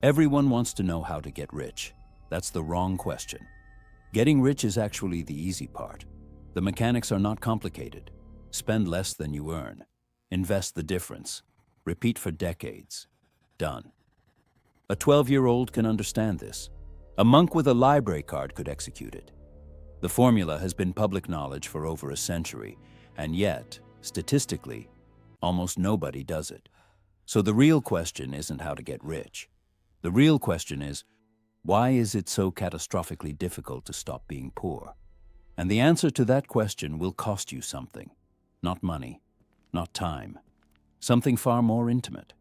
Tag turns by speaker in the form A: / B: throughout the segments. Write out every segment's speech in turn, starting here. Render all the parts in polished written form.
A: Everyone wants to know how to get rich. That's the wrong question. Getting rich is actually the easy part. The mechanics are not complicated. Spend less than you earn. Invest the difference. Repeat for decades. Done. A 12-year-old can understand this. A monk with a library card could execute it. The formula has been public knowledge for over a century, and yet, statistically, almost nobody does it. So the real question isn't how to get rich. The real question is, why is it so catastrophically difficult to stop being poor? And the answer to that question will cost you something. Not money, not time. Something far more intimate.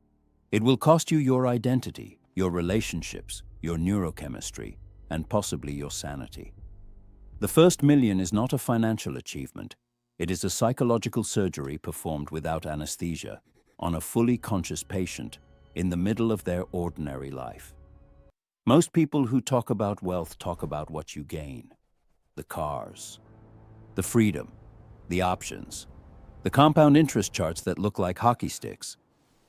A: It will cost you your identity, your relationships, your neurochemistry, and possibly your sanity. The first million is not a financial achievement. It is a psychological surgery performed without anesthesia on a fully conscious patient in the middle of their ordinary life. Most people who talk about wealth talk about what you gain. The cars, the freedom, the options, the compound interest charts that look like hockey sticks.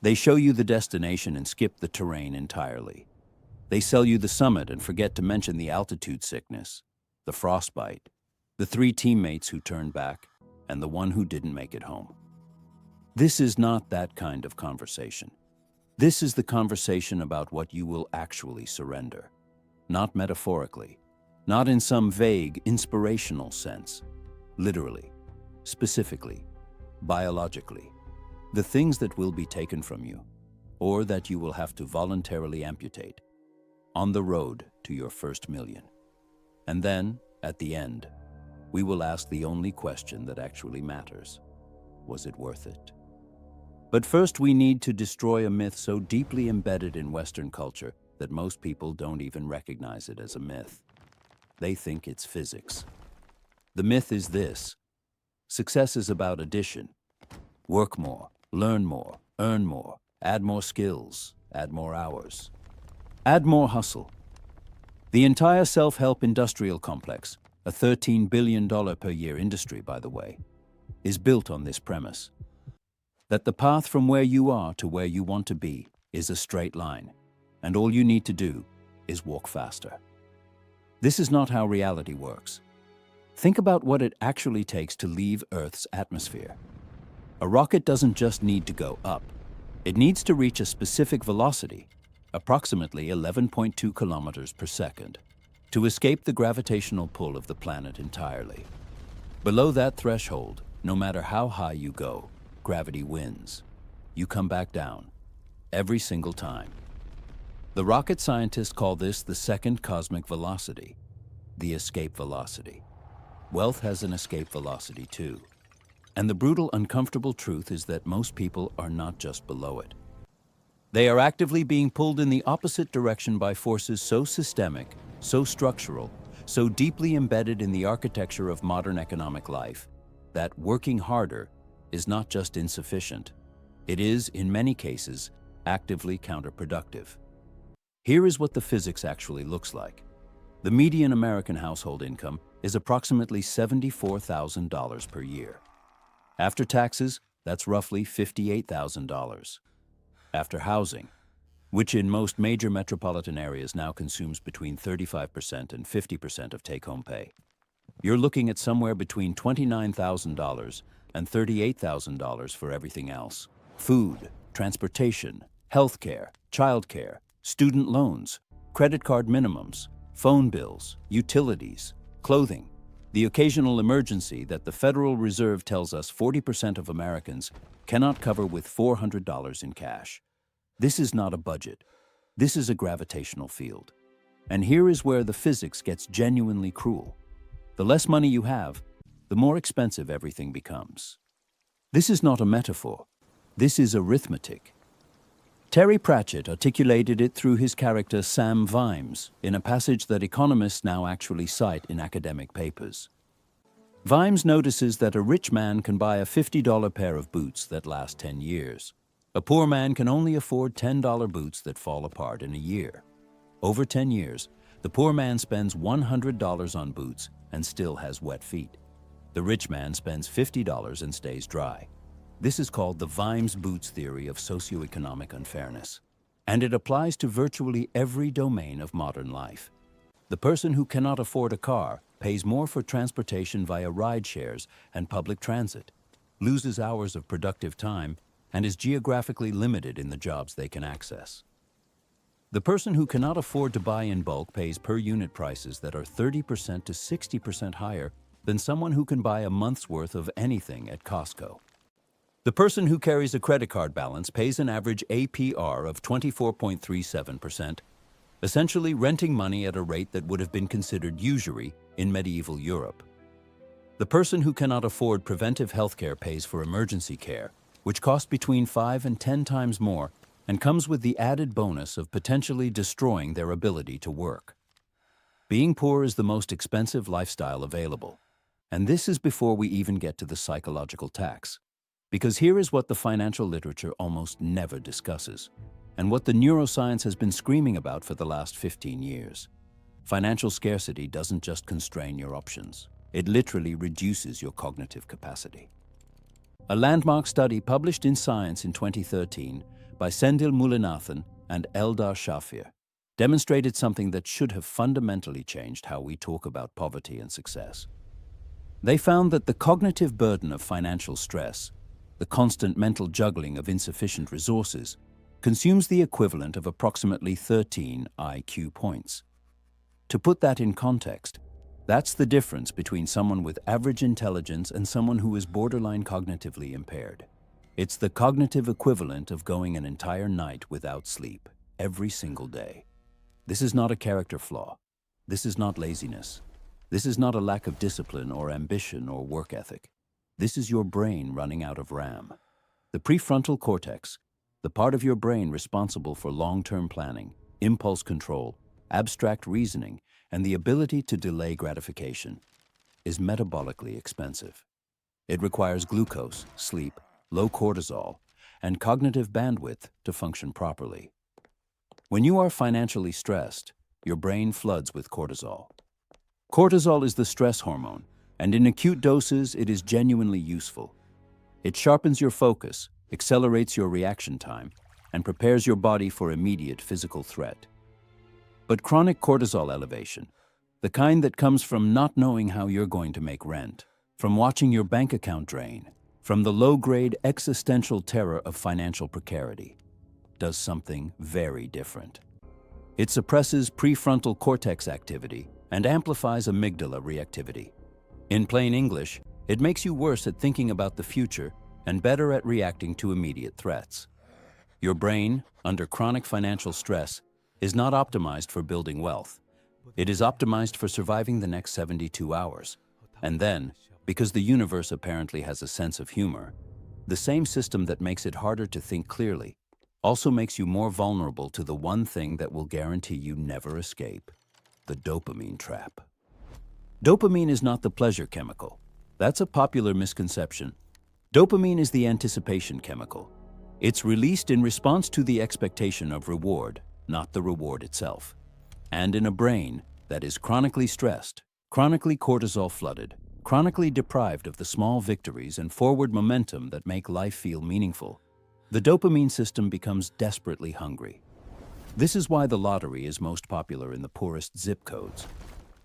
A: They show you the destination and skip the terrain entirely. They sell you the summit and forget to mention the altitude sickness, the frostbite, the 3 teammates who turned back, and the one who didn't make it home. This is not that kind of conversation. This is the conversation about what you will actually surrender. Not metaphorically, not in some vague, inspirational sense. Literally, specifically, biologically. The things that will be taken from you, or that you will have to voluntarily amputate, on the road to your first million. And then, at the end, we will ask the only question that actually matters. Was it worth it? But first we need to destroy a myth so deeply embedded in Western culture that most people don't even recognize it as a myth. They think it's physics. The myth is this: success is about addition. Work more, learn more, earn more, add more skills, add more hours, add more hustle. The entire self-help industrial complex, a $13 billion per year industry, by the way, is built on this premise: that the path from where you are to where you want to be is a straight line, and all you need to do is walk faster. This is not how reality works. Think about what it actually takes to leave Earth's atmosphere. A rocket doesn't just need to go up. It needs to reach a specific velocity, approximately 11.2 kilometers per second, to escape the gravitational pull of the planet entirely. Below that threshold, no matter how high you go, gravity wins. You come back down, every single time. The rocket scientists call this the second cosmic velocity, the escape velocity. Wealth has an escape velocity too. And the brutal, uncomfortable truth is that most people are not just below it. They are actively being pulled in the opposite direction by forces so systemic, so structural, so deeply embedded in the architecture of modern economic life, that working harder is not just insufficient. It is, in many cases, actively counterproductive. Here is what the physics actually looks like. The median American household income is approximately $74,000 per year. After taxes, that's roughly $58,000. After housing, which in most major metropolitan areas now consumes between 35% and 50% of take-home pay, you're looking at somewhere between $29,000 and $38,000 for everything else: food, transportation, healthcare, childcare, student loans, credit card minimums, phone bills, utilities, clothing, the occasional emergency that the Federal Reserve tells us 40% of Americans cannot cover with $400 in cash. This is not a budget. This is a gravitational field. And here is where the physics gets genuinely cruel. The less money you have, the more expensive everything becomes. This is not a metaphor. This is arithmetic. Terry Pratchett articulated it through his character Sam Vimes in a passage that economists now actually cite in academic papers. Vimes notices that a rich man can buy a $50 pair of boots that last 10 years. A poor man can only afford $10 boots that fall apart in a year. Over 10 years, the poor man spends $100 on boots and still has wet feet. The rich man spends $50 and stays dry. This is called the Vimes Boots Theory of socioeconomic unfairness. and it applies to virtually every domain of modern life. The person who cannot afford a car pays more for transportation via ride shares and public transit, loses hours of productive time, and is geographically limited in the jobs they can access. The person who cannot afford to buy in bulk pays per unit prices that are 30% to 60% higher than someone who can buy a month's worth of anything at Costco. The person who carries a credit card balance pays an average APR of 24.37%, essentially renting money at a rate that would have been considered usury in medieval Europe. The person who cannot afford preventive healthcare pays for emergency care, which costs between 5 and 10 times more and comes with the added bonus of potentially destroying their ability to work. Being poor is the most expensive lifestyle available, and this is before we even get to the psychological tax. Because here is what the financial literature almost never discusses, and what the neuroscience has been screaming about for the last 15 years. Financial scarcity doesn't just constrain your options, it literally reduces your cognitive capacity. A landmark study published in Science in 2013 by Sendil Mullainathan and Eldar Shafir demonstrated something that should have fundamentally changed how we talk about poverty and success. They found that the cognitive burden of financial stress, the constant mental juggling of insufficient resources, consumes the equivalent of approximately 13 IQ points. To put that in context, that's the difference between someone with average intelligence and someone who is borderline cognitively impaired. It's the cognitive equivalent of going an entire night without sleep, every single day. This is not a character flaw. This is not laziness. This is not a lack of discipline or ambition or work ethic. This is your brain running out of RAM. The prefrontal cortex, the part of your brain responsible for long-term planning, impulse control, abstract reasoning, and the ability to delay gratification, is metabolically expensive. It requires glucose, sleep, low cortisol, and cognitive bandwidth to function properly. When you are financially stressed, your brain floods with cortisol. Cortisol is the stress hormone, and in acute doses, it is genuinely useful. It sharpens your focus, accelerates your reaction time, and prepares your body for immediate physical threat. But chronic cortisol elevation, the kind that comes from not knowing how you're going to make rent, from watching your bank account drain, from the low-grade existential terror of financial precarity, does something very different. It suppresses prefrontal cortex activity and amplifies amygdala reactivity. In plain English, it makes you worse at thinking about the future and better at reacting to immediate threats. Your brain, under chronic financial stress, is not optimized for building wealth. It is optimized for surviving the next 72 hours. And then, because the universe apparently has a sense of humor, the same system that makes it harder to think clearly also makes you more vulnerable to the one thing that will guarantee you never escape: the dopamine trap. Dopamine is not the pleasure chemical. That's a popular misconception. Dopamine is the anticipation chemical. It's released in response to the expectation of reward, not the reward itself. And in a brain that is chronically stressed, chronically cortisol flooded, chronically deprived of the small victories and forward momentum that make life feel meaningful, the dopamine system becomes desperately hungry. This is why the lottery is most popular in the poorest zip codes.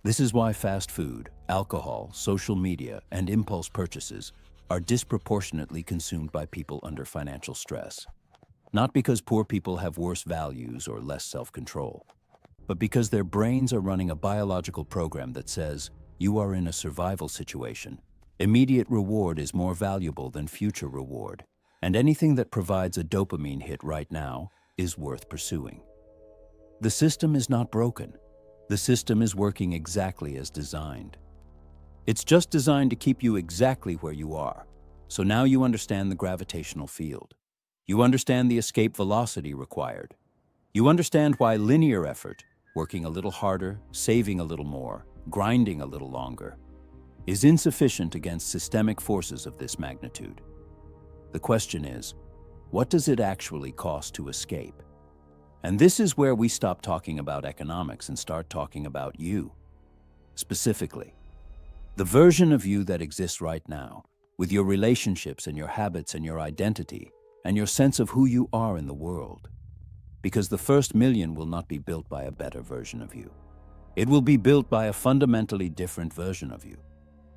A: This is why fast food, alcohol, social media, and impulse purchases are disproportionately consumed by people under financial stress. Not because poor people have worse values or less self-control, but because their brains are running a biological program that says, you are in a survival situation. Immediate reward is more valuable than future reward, and anything that provides a dopamine hit right now is worth pursuing. The system is not broken. The system is working exactly as designed. It's just designed to keep you exactly where you are. So now you understand the gravitational field. You understand the escape velocity required. You understand why linear effort, working a little harder, saving a little more, grinding a little longer, is insufficient against systemic forces of this magnitude. The question is, what does it actually cost to escape? And this is where we stop talking about economics and start talking about you. Specifically, the version of you that exists right now, with your relationships and your habits and your identity, and your sense of who you are in the world. Because the first million will not be built by a better version of you. It will be built by a fundamentally different version of you.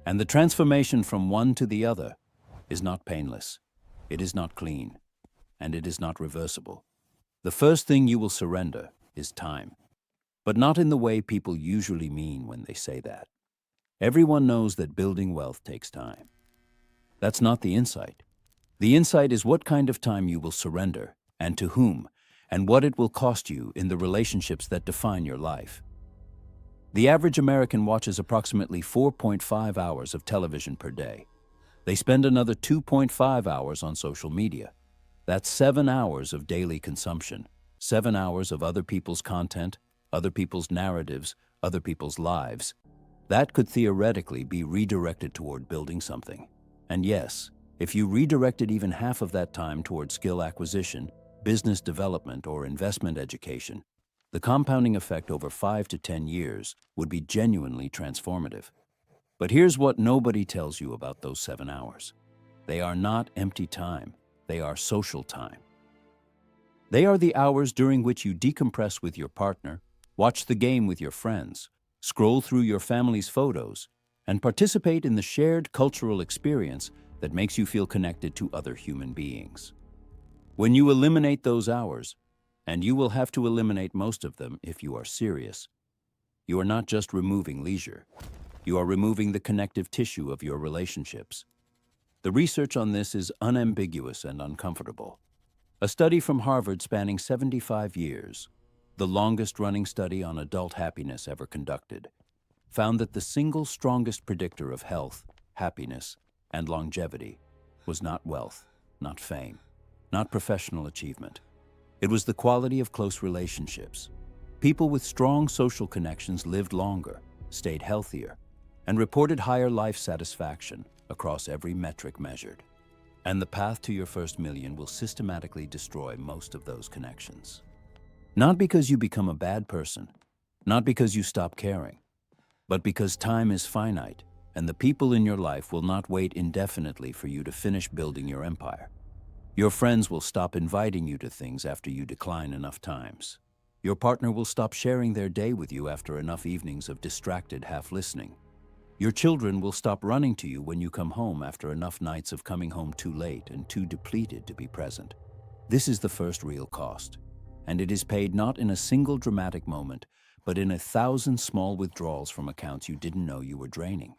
A: And the transformation from one to the other is not painless. It is not clean. And it is not reversible. The first thing you will surrender is time. But not in the way people usually mean when they say that. Everyone knows that building wealth takes time. That's not the insight. The insight is what kind of time you will surrender, and to whom, and what it will cost you in the relationships that define your life. The average American watches approximately 4.5 hours of television per day. They spend another 2.5 hours on social media. That's 7 hours of daily consumption, 7 hours of other people's content, other people's narratives, other people's lives. That could theoretically be redirected toward building something. And yes, if you redirected even half of that time toward skill acquisition, business development, or investment education, the compounding effect over 5 to 10 years would be genuinely transformative. But here's what nobody tells you about those 7 hours. They are not empty time. They are social time. They are the hours during which you decompress with your partner, watch the game with your friends, scroll through your family's photos, and participate in the shared cultural experience that makes you feel connected to other human beings. When you eliminate those hours, and you will have to eliminate most of them if you are serious, you are not just removing leisure. You are removing the connective tissue of your relationships. The research on this is unambiguous and uncomfortable. A study from Harvard spanning 75 years, the longest-running study on adult happiness ever conducted, found that the single strongest predictor of health, happiness, and longevity was not wealth, not fame, not professional achievement. It was the quality of close relationships. People with strong social connections lived longer, stayed healthier, and reported higher life satisfaction across every metric measured. And the path to your first million will systematically destroy most of those connections. Not because you become a bad person, not because you stop caring, but because time is finite, and the people in your life will not wait indefinitely for you to finish building your empire. Your friends will stop inviting you to things after you decline enough times. Your partner will stop sharing their day with you after enough evenings of distracted half-listening. Your children will stop running to you when you come home after enough nights of coming home too late and too depleted to be present. This is the first real cost, and it is paid not in a single dramatic moment, but in 1,000 small withdrawals from accounts you didn't know you were draining.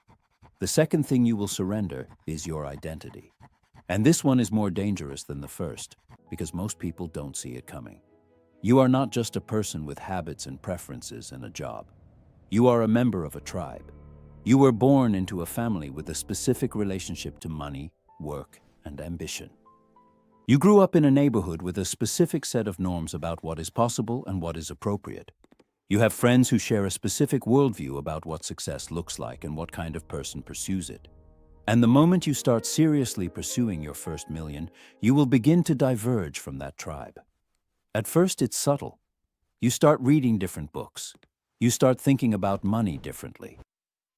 A: The second thing you will surrender is your identity. And this one is more dangerous than the first, because most people don't see it coming. You are not just a person with habits and preferences and a job. You are a member of a tribe. You were born into a family with a specific relationship to money, work, and ambition. You grew up in a neighborhood with a specific set of norms about what is possible and what is appropriate. You have friends who share a specific worldview about what success looks like and what kind of person pursues it. And the moment you start seriously pursuing your first million, you will begin to diverge from that tribe. At first, it's subtle. You start reading different books. You start thinking about money differently.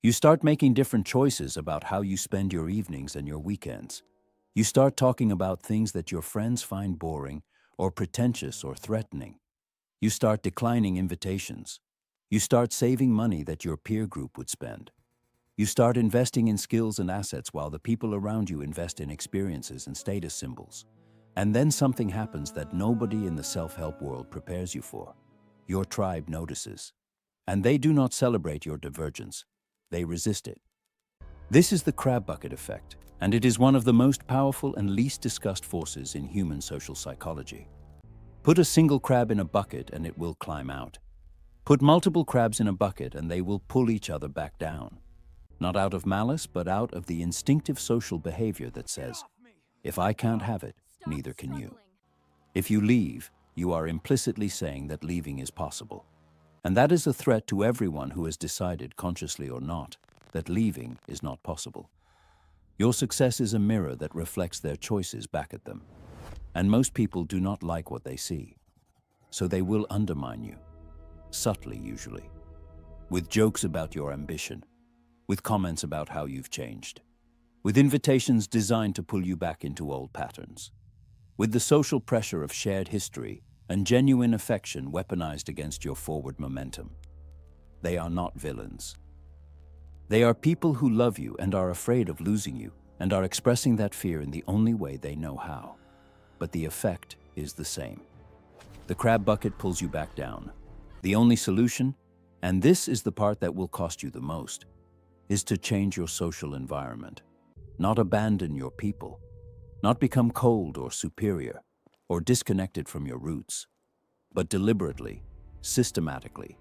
A: You start making different choices about how you spend your evenings and your weekends. You start talking about things that your friends find boring or pretentious or threatening. You start declining invitations. You start saving money that your peer group would spend. You start investing in skills and assets while the people around you invest in experiences and status symbols. And then something happens that nobody in the self-help world prepares you for. Your tribe notices. And they do not celebrate your divergence. They resist it. This is the crab bucket effect, and it is one of the most powerful and least discussed forces in human social psychology. Put a single crab in a bucket and it will climb out. Put multiple crabs in a bucket and they will pull each other back down. Not out of malice, but out of the instinctive social behavior that says, if I can't have it, neither can you. If you leave, you are implicitly saying that leaving is possible. And that is a threat to everyone who has decided, consciously or not, that leaving is not possible. Your success is a mirror that reflects their choices back at them. And most people do not like what they see. So they will undermine you, subtly usually, with jokes about your ambition, with comments about how you've changed, with invitations designed to pull you back into old patterns, with the social pressure of shared history and genuine affection weaponized against your forward momentum. They are not villains. They are people who love you and are afraid of losing you and are expressing that fear in the only way they know how. But the effect is the same. The crab bucket pulls you back down. The only solution, and this is the part that will cost you the most, is to change your social environment. Not abandon your people. Not become cold or superior or disconnected from your roots, but deliberately, systematically,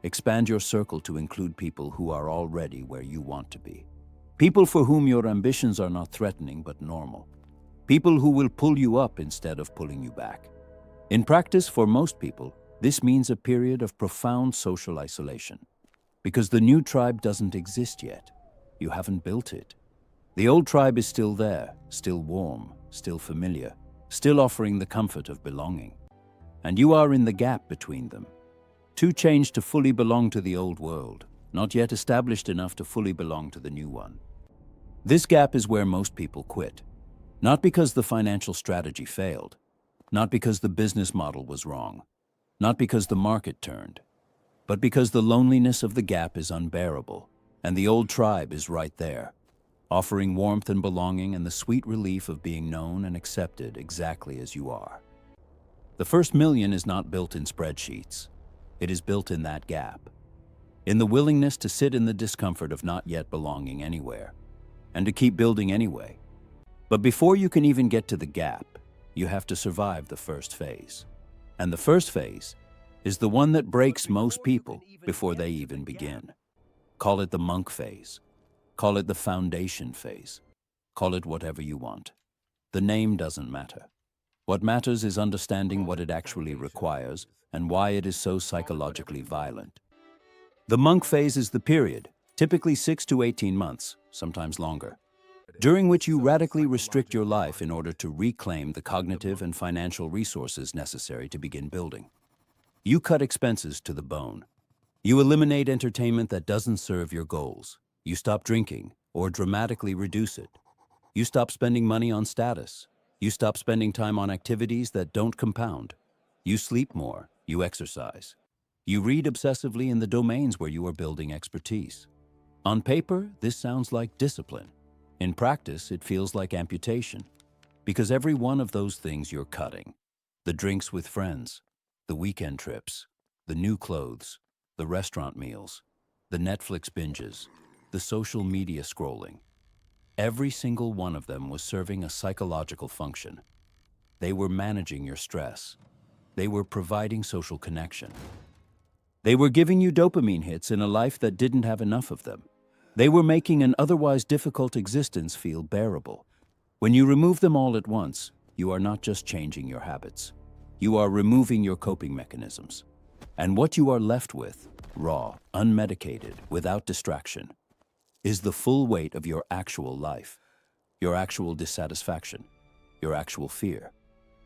A: expand your circle to include people who are already where you want to be. People for whom your ambitions are not threatening but normal. People who will pull you up instead of pulling you back. In practice, for most people, this means a period of profound social isolation. Because the new tribe doesn't exist yet. You haven't built it. The old tribe is still there, still warm, still familiar, still offering the comfort of belonging. And you are in the gap between them. Too changed to fully belong to the old world, not yet established enough to fully belong to the new one. This gap is where most people quit. Not because the financial strategy failed, not because the business model was wrong, not because the market turned, but because the loneliness of the gap is unbearable, and the old tribe is right there, offering warmth and belonging and the sweet relief of being known and accepted exactly as you are. The first million is not built in spreadsheets. It is built in that gap, in the willingness to sit in the discomfort of not yet belonging anywhere, and to keep building anyway. But before you can even get to the gap, you have to survive the first phase. And the first phase is the one that breaks most people before they even begin. Call it the monk phase. Call it the foundation phase. Call it whatever you want. The name doesn't matter. What matters is understanding what it actually requires and why it is so psychologically violent. The monk phase is the period, typically 6 to 18 months, sometimes longer, during which you radically restrict your life in order to reclaim the cognitive and financial resources necessary to begin building. You cut expenses to the bone. You eliminate entertainment that doesn't serve your goals. You stop drinking or dramatically reduce it. You stop spending money on status. You stop spending time on activities that don't compound. You sleep more. You exercise. You read obsessively in the domains where you are building expertise. On paper, this sounds like discipline. In practice, it feels like amputation. Because every one of those things you're cutting, the drinks with friends, the weekend trips, the new clothes, the restaurant meals, the Netflix binges, the social media scrolling, every single one of them was serving a psychological function. They were managing your stress. They were providing social connection. They were giving you dopamine hits in a life that didn't have enough of them. They were making an otherwise difficult existence feel bearable. When you remove them all at once, you are not just changing your habits. You are removing your coping mechanisms. And what you are left with, raw, unmedicated, without distraction, is the full weight of your actual life, your actual dissatisfaction, your actual fear,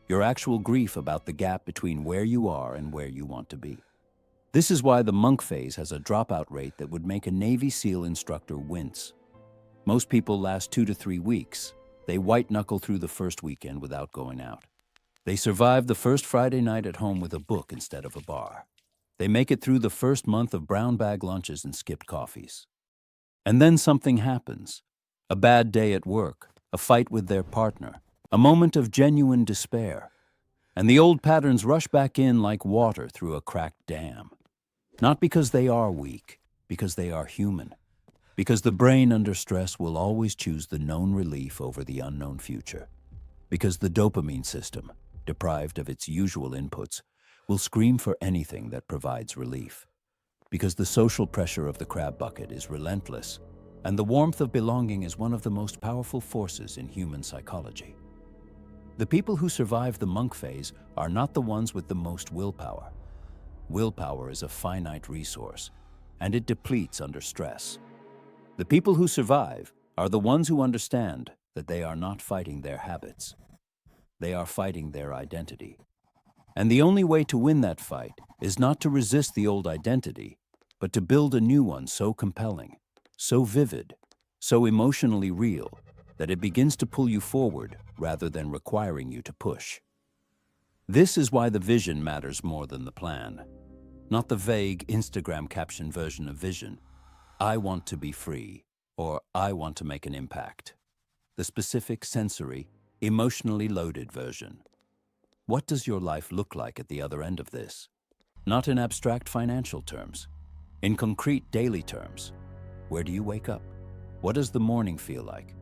A: your actual grief about the gap between where you are and where you want to be. This is why the monk phase has a dropout rate that would make a Navy SEAL instructor wince. Most people last 2 to 3 weeks. They white-knuckle through the first weekend without going out. They survive the first Friday night at home with a book instead of a bar. They make it through the first month of brown bag lunches and skipped coffees. And then something happens. A bad day at work, a fight with their partner, a moment of genuine despair. And the old patterns rush back in like water through a cracked dam. Not because they are weak, because they are human. Because the brain under stress will always choose the known relief over the unknown future. Because the dopamine system, deprived of its usual inputs, will scream for anything that provides relief. Because the social pressure of the crab bucket is relentless, and the warmth of belonging is one of the most powerful forces in human psychology. The people who survive the monk phase are not the ones with the most willpower. Willpower is a finite resource, and it depletes under stress. The people who survive are the ones who understand that they are not fighting their habits. They are fighting their identity. And the only way to win that fight is not to resist the old identity, but to build a new one so compelling, so vivid, so emotionally real, that it begins to pull you forward rather than requiring you to push. This is why the vision matters more than the plan. Not the vague Instagram caption version of vision, "I want to be free," or "I want to make an impact." The specific, sensory, emotionally loaded version. What does your life look like at the other end of this? Not in abstract financial terms, in concrete daily terms. Where do you wake up? What does the morning feel like?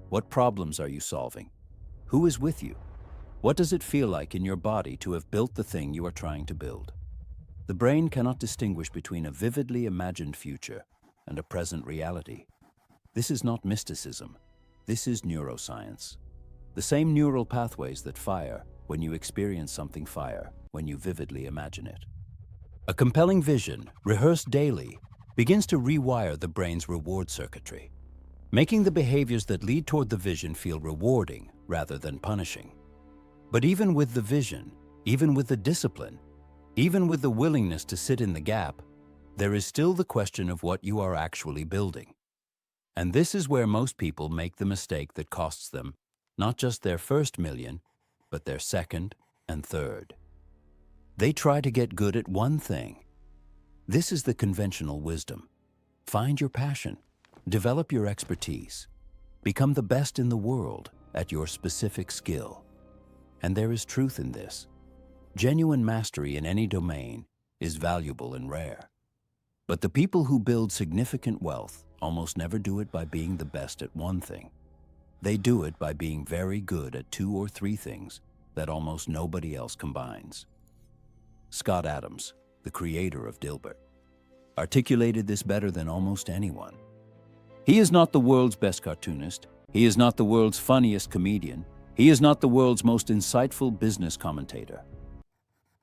A: What problems are you solving? Who is with you? What does it feel like in your body to have built the thing you are trying to build? The brain cannot distinguish between a vividly imagined future and a present reality. This is not mysticism. This is neuroscience. The same neural pathways that fire when you experience something fire when you vividly imagine it. A compelling vision, rehearsed daily, begins to rewire the brain's reward circuitry, making the behaviors that lead toward the vision feel rewarding rather than punishing. But even with the vision, even with the discipline, even with the willingness to sit in the gap, there is still the question of what you are actually building. And this is where most people make the mistake that costs them not just their first million, but their second and third. They try to get good at one thing. This is the conventional wisdom. Find your passion, develop your expertise, become the best in the world at your specific skill. And there is truth in this. Genuine mastery in any domain is valuable and rare. But the people who build significant wealth almost never do it by being the best at one thing. They do it by being very good at 2 or 3 things that almost nobody else combines. Scott Adams, the creator of Dilbert, articulated this better than almost anyone. He is not the world's best cartoonist. He is not the world's funniest comedian. He is not the world's most insightful business commentator.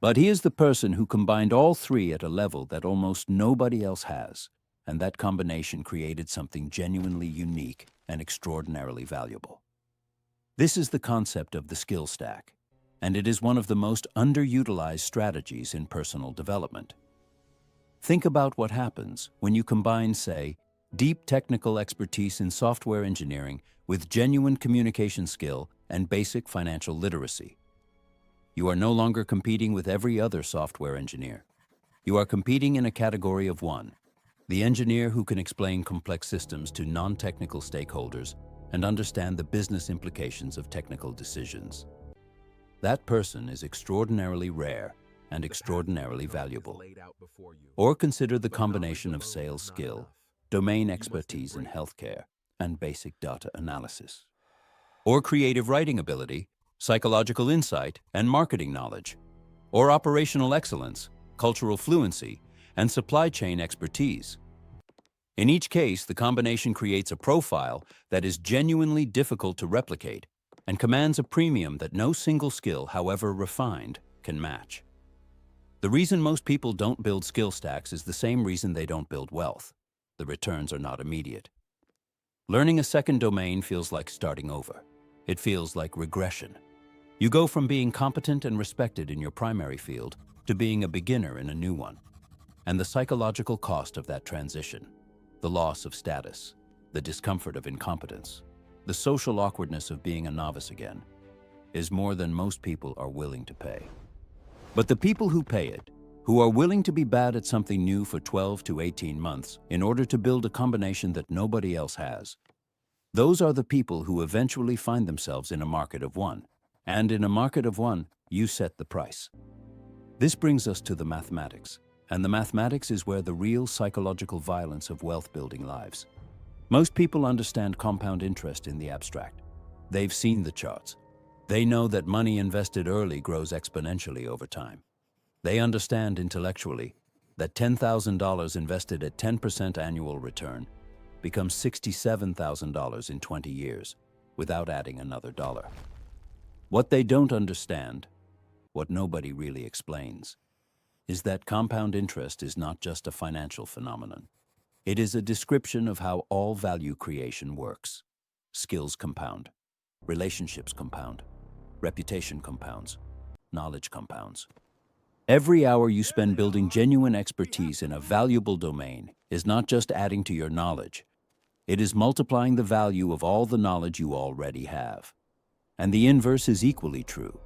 A: But he is the person who combined all 3 at a level that almost nobody else has, and that combination created something genuinely unique and extraordinarily valuable. This is the concept of the skill stack, and it is one of the most underutilized strategies in personal development. Think about what happens when you combine, say, deep technical expertise in software engineering with genuine communication skill and basic financial literacy. You are no longer competing with every other software engineer. You are competing in a category of one, the engineer who can explain complex systems to non-technical stakeholders and understand the business implications of technical decisions. That person is extraordinarily rare and extraordinarily valuable. Or consider the combination of sales skill, domain expertise in healthcare, and basic data analysis. Or creative writing ability, psychological insight, and marketing knowledge. Or operational excellence, cultural fluency, and supply chain expertise. In each case, the combination creates a profile that is genuinely difficult to replicate and commands a premium that no single skill, however refined, can match. The reason most people don't build skill stacks is the same reason they don't build wealth. The returns are not immediate. Learning a second domain feels like starting over. It feels like regression. You go from being competent and respected in your primary field to being a beginner in a new one. And the psychological cost of that transition, the loss of status, the discomfort of incompetence, the social awkwardness of being a novice again, is more than most people are willing to pay. But the people who pay it, who are willing to be bad at something new for 12 to 18 months in order to build a combination that nobody else has, those are the people who eventually find themselves in a market of one. And in a market of one, you set the price. This brings us to the mathematics. And the mathematics is where the real psychological violence of wealth-building lives. Most people understand compound interest in the abstract. They've seen the charts. They know that money invested early grows exponentially over time. They understand intellectually that $10,000 invested at 10% annual return becomes $67,000 in 20 years without adding another dollar. What they don't understand, what nobody really explains, is that compound interest is not just a financial phenomenon. It is a description of how all value creation works. Skills compound, relationships compound, reputation compounds, knowledge compounds. Every hour you spend building genuine expertise in a valuable domain is not just adding to your knowledge, it is multiplying the value of all the knowledge you already have. And the inverse is equally true.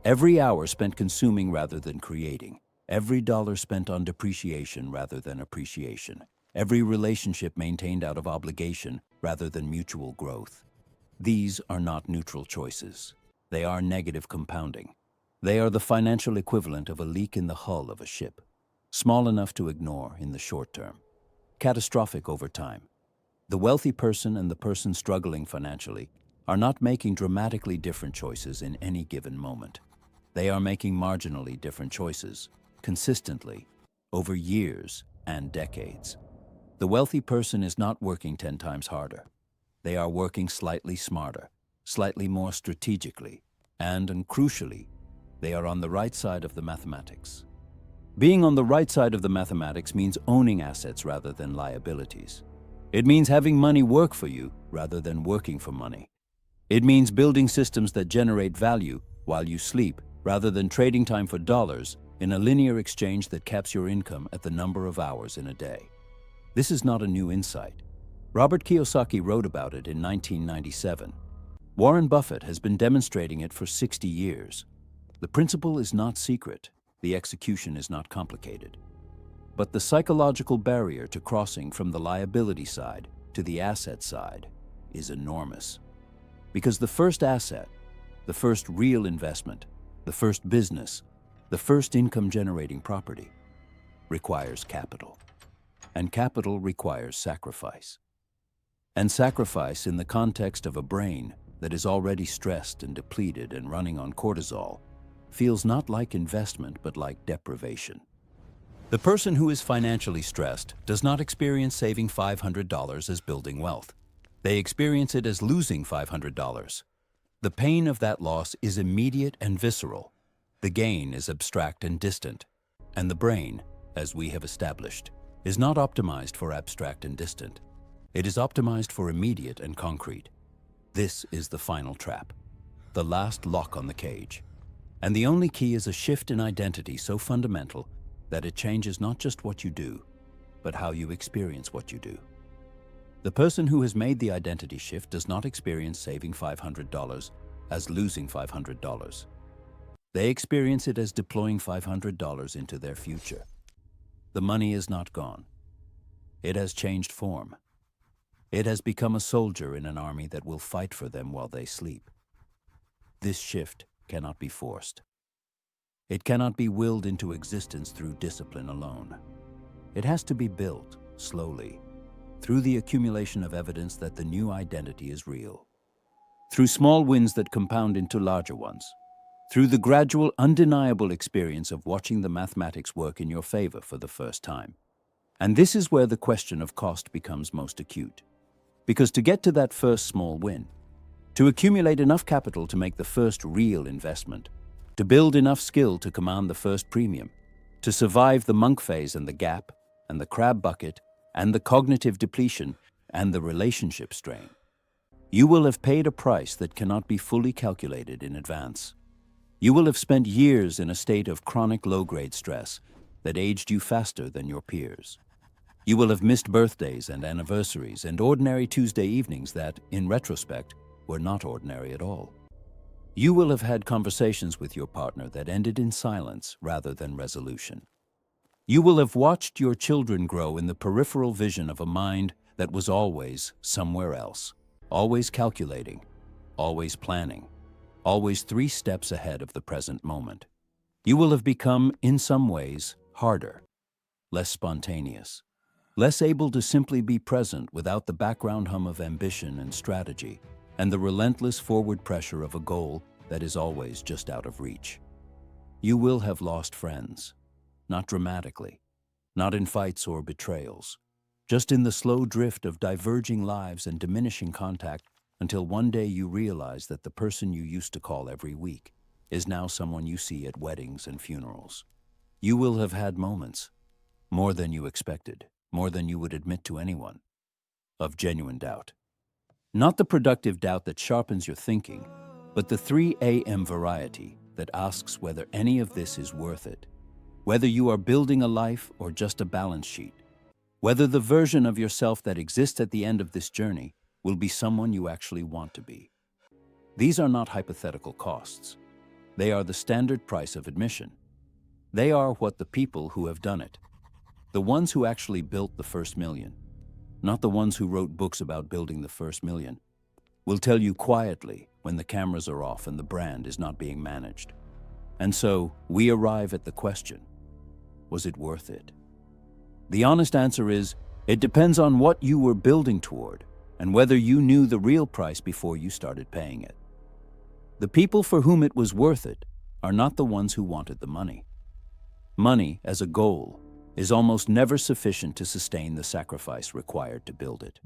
A: Every hour spent consuming rather than creating. Every dollar spent on depreciation rather than appreciation. Every relationship maintained out of obligation rather than mutual growth. These are not neutral choices. They are negative compounding. They are the financial equivalent of a leak in the hull of a ship, small enough to ignore in the short term, catastrophic over time. The wealthy person and the person struggling financially are not making dramatically different choices in any given moment. They are making marginally different choices, consistently, over years and decades. The wealthy person is not working 10 times harder. They are working slightly smarter, slightly more strategically, and crucially, they are on the right side of the mathematics. Being on the right side of the mathematics means owning assets rather than liabilities. It means having money work for you rather than working for money. It means building systems that generate value while you sleep rather than trading time for dollars in a linear exchange that caps your income at the number of hours in a day. This is not a new insight. Robert Kiyosaki wrote about it in 1997. Warren Buffett has been demonstrating it for 60 years. The principle is not secret. The execution is not complicated. But the psychological barrier to crossing from the liability side to the asset side is enormous. Because the first asset, the first real investment, the first business, the first income-generating property, requires capital. And capital requires sacrifice. And sacrifice in the context of a brain that is already stressed and depleted and running on cortisol feels not like investment but like deprivation. The person who is financially stressed does not experience saving $500 as building wealth. They experience it as losing $500. The pain of that loss is immediate and visceral. The gain is abstract and distant. And the brain, as we have established, is not optimized for abstract and distant. It is optimized for immediate and concrete. This is the final trap, the last lock on the cage. And the only key is a shift in identity so fundamental that it changes not just what you do, but how you experience what you do. The person who has made the identity shift does not experience saving $500 as losing $500. They experience it as deploying $500 into their future. The money is not gone. It has changed form. It has become a soldier in an army that will fight for them while they sleep. This shift cannot be forced. It cannot be willed into existence through discipline alone. It has to be built, slowly, through the accumulation of evidence that the new identity is real, through small wins that compound into larger ones, through the gradual, undeniable experience of watching the mathematics work in your favor for the first time. And this is where the question of cost becomes most acute. Because to get to that first small win, to accumulate enough capital to make the first real investment, to build enough skill to command the first premium, to survive the monk phase and the gap, and the crab bucket, and the cognitive depletion, and the relationship strain, you will have paid a price that cannot be fully calculated in advance. You will have spent years in a state of chronic low-grade stress that aged you faster than your peers. You will have missed birthdays and anniversaries and ordinary Tuesday evenings that, in retrospect, were not ordinary at all. You will have had conversations with your partner that ended in silence rather than resolution. You will have watched your children grow in the peripheral vision of a mind that was always somewhere else, always calculating, always planning, always 3 steps ahead of the present moment. You will have become, in some ways, harder, less spontaneous, less able to simply be present without the background hum of ambition and strategy, and the relentless forward pressure of a goal that is always just out of reach. You will have lost friends, not dramatically, not in fights or betrayals, just in the slow drift of diverging lives and diminishing contact until one day you realize that the person you used to call every week is now someone you see at weddings and funerals. You will have had moments, more than you expected, more than you would admit to anyone, of genuine doubt. Not the productive doubt that sharpens your thinking, but the 3 a.m. variety that asks whether any of this is worth it, whether you are building a life or just a balance sheet, whether the version of yourself that exists at the end of this journey will be someone you actually want to be. These are not hypothetical costs. They are the standard price of admission. They are what the people who have done it, the ones who actually built the first million, not the ones who wrote books about building the first million, will tell you quietly when the cameras are off and the brand is not being managed. And so we arrive at the question, was it worth it? The honest answer is, it depends on what you were building toward and whether you knew the real price before you started paying it. The people for whom it was worth it are not the ones who wanted the money. Money, as a goal, is almost never sufficient to sustain the sacrifice required to build it.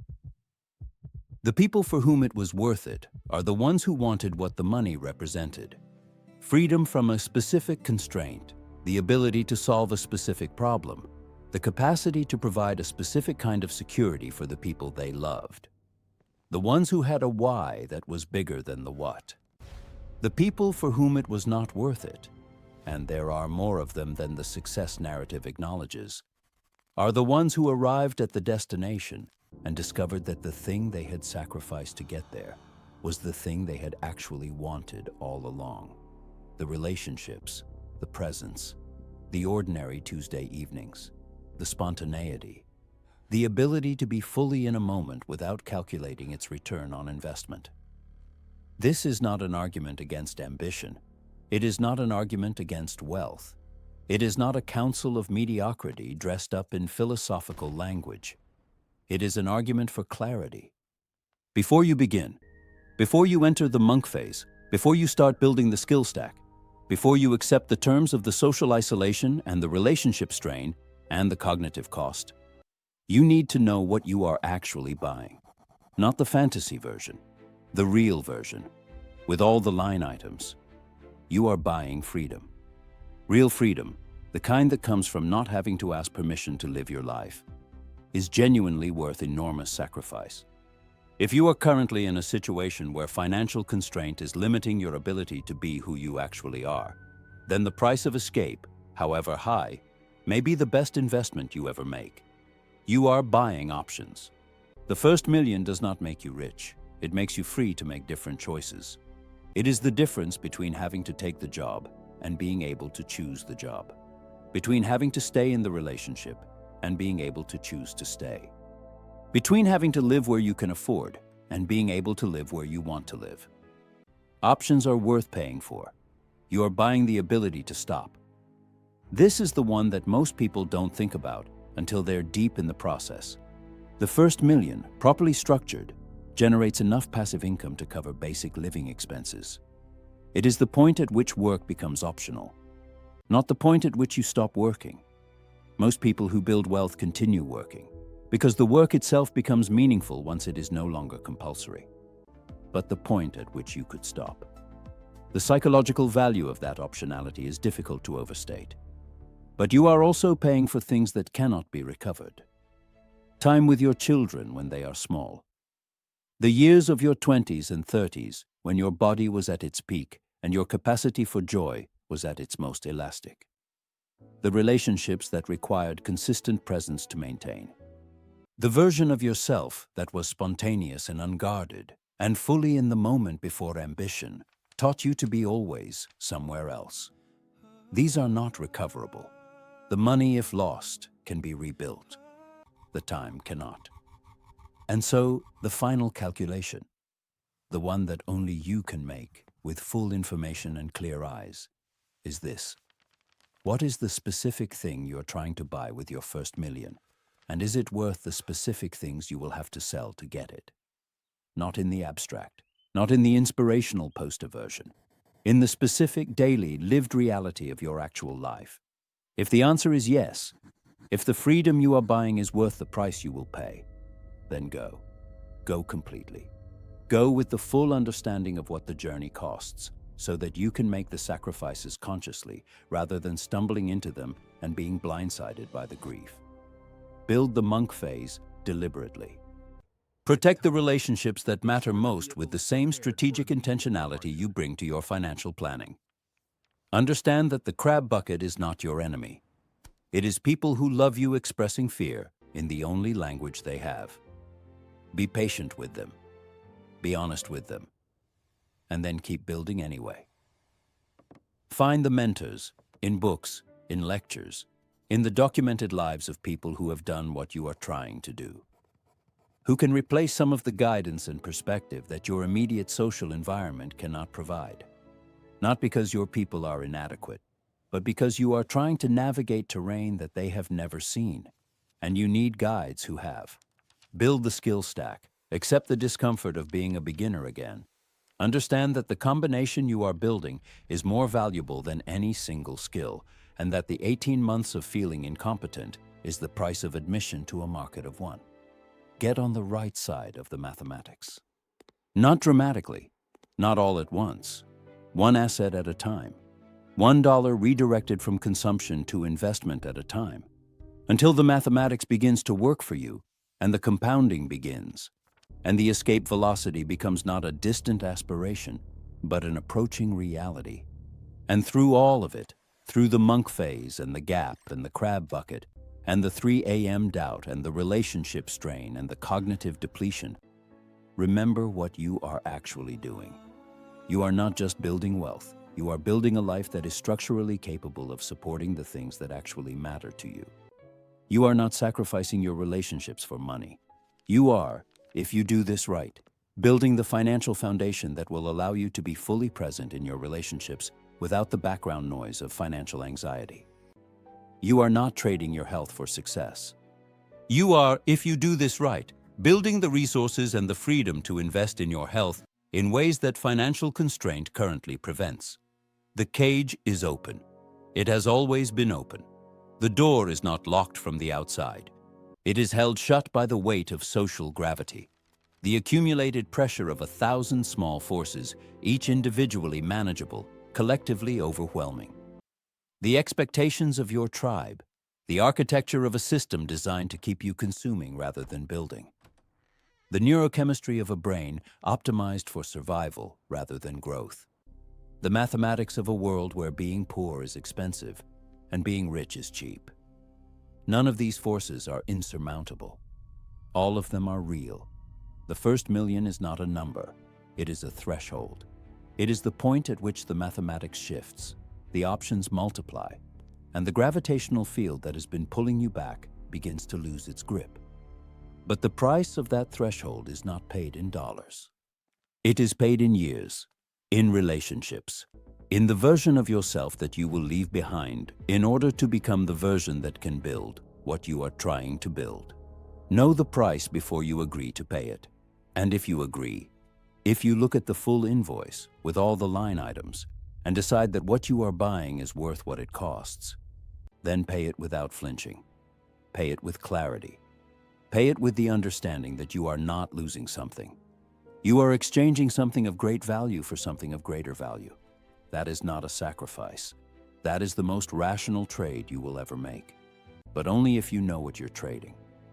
A: The people for whom it was worth it are the ones who wanted what the money represented: freedom from a specific constraint, the ability to solve a specific problem, the capacity to provide a specific kind of security for the people they loved. The ones who had a why that was bigger than the what. The people for whom it was not worth it, and there are more of them than the success narrative acknowledges, are the ones who arrived at the destination and discovered that the thing they had sacrificed to get there was the thing they had actually wanted all along. The relationships, the presence, the ordinary Tuesday evenings, the spontaneity, the ability to be fully in a moment without calculating its return on investment. This is not an argument against ambition. It is not an argument against wealth. It is not a counsel of mediocrity dressed up in philosophical language. It is an argument for clarity. Before you begin, before you enter the monk phase, before you start building the skill stack, before you accept the terms of the social isolation and the relationship strain and the cognitive cost, you need to know what you are actually buying. Not the fantasy version, the real version, with all the line items. You are buying freedom. Real freedom, the kind that comes from not having to ask permission to live your life, is genuinely worth enormous sacrifice. If you are currently in a situation where financial constraint is limiting your ability to be who you actually are, then the price of escape, however high, may be the best investment you ever make. You are buying options. The first million does not make you rich. It makes you free to make different choices. It is the difference between having to take the job and being able to choose the job, between having to stay in the relationship and being able to choose to stay, between having to live where you can afford and being able to live where you want to live. Options are worth paying for. You are buying the ability to stop. This is the one that most people don't think about until they're deep in the process. The first million, properly structured, generates enough passive income to cover basic living expenses. It is the point at which work becomes optional, not the point at which you stop working. Most people who build wealth continue working, because the work itself becomes meaningful once it is no longer compulsory. But the point at which you could stop. The psychological value of that optionality is difficult to overstate. But you are also paying for things that cannot be recovered. Time with your children when they are small. The years of your 20s and 30s when your body was at its peak and your capacity for joy was at its most elastic. The relationships that required consistent presence to maintain. The version of yourself that was spontaneous and unguarded and fully in the moment before ambition taught you to be always somewhere else. These are not recoverable. The money, if lost, can be rebuilt. The time cannot. And so, the final calculation, the one that only you can make with full information and clear eyes, is this. What is the specific thing you're trying to buy with your first million? And is it worth the specific things you will have to sell to get it? Not in the abstract, not in the inspirational poster version, in the specific daily lived reality of your actual life. If the answer is yes, if the freedom you are buying is worth the price you will pay, then go. Go completely. Go with the full understanding of what the journey costs, so that you can make the sacrifices consciously rather than stumbling into them and being blindsided by the grief. Build the monk phase deliberately. Protect the relationships that matter most with the same strategic intentionality you bring to your financial planning. Understand that the crab bucket is not your enemy. It is people who love you expressing fear in the only language they have. Be patient with them. Be honest with them. And then keep building anyway. Find the mentors in books, in lectures, in the documented lives of people who have done what you are trying to do, who can replace some of the guidance and perspective that your immediate social environment cannot provide. Not because your people are inadequate, but because you are trying to navigate terrain that they have never seen, and you need guides who have. Build the skill stack. Accept the discomfort of being a beginner again. Understand that the combination you are building is more valuable than any single skill, and that the 18 months of feeling incompetent is the price of admission to a market of one. Get on the right side of the mathematics. Not dramatically, not all at once, one asset at a time, $1 redirected from consumption to investment at a time, until the mathematics begins to work for you and the compounding begins, and the escape velocity becomes not a distant aspiration, but an approaching reality. And through all of it, through the monk phase and the gap and the crab bucket, and the 3 a.m. doubt and the relationship strain and the cognitive depletion, remember what you are actually doing. You are not just building wealth, you are building a life that is structurally capable of supporting the things that actually matter to you. You are not sacrificing your relationships for money. You are, if you do this right, building the financial foundation that will allow you to be fully present in your relationships without the background noise of financial anxiety. You are not trading your health for success. You are, if you do this right, building the resources and the freedom to invest in your health in ways that financial constraint currently prevents. The cage is open. It has always been open. The door is not locked from the outside. It is held shut by the weight of social gravity, the accumulated pressure of 1,000 small forces, each individually manageable, collectively overwhelming. The expectations of your tribe, the architecture of a system designed to keep you consuming rather than building. The neurochemistry of a brain optimized for survival rather than growth. The mathematics of a world where being poor is expensive and being rich is cheap. None of these forces are insurmountable. All of them are real. The first million is not a number. It is a threshold. It is the point at which the mathematics shifts, the options multiply, and the gravitational field that has been pulling you back begins to lose its grip. But the price of that threshold is not paid in dollars. It is paid in years, in relationships, in the version of yourself that you will leave behind in order to become the version that can build what you are trying to build. Know the price before you agree to pay it. And if you agree, if you look at the full invoice with all the line items and decide that what you are buying is worth what it costs, then pay it without flinching. Pay it with clarity. Pay it with the understanding that you are not losing something. You are exchanging something of great value for something of greater value. That is not a sacrifice. That is the most rational trade you will ever make. But only if you know what you're trading.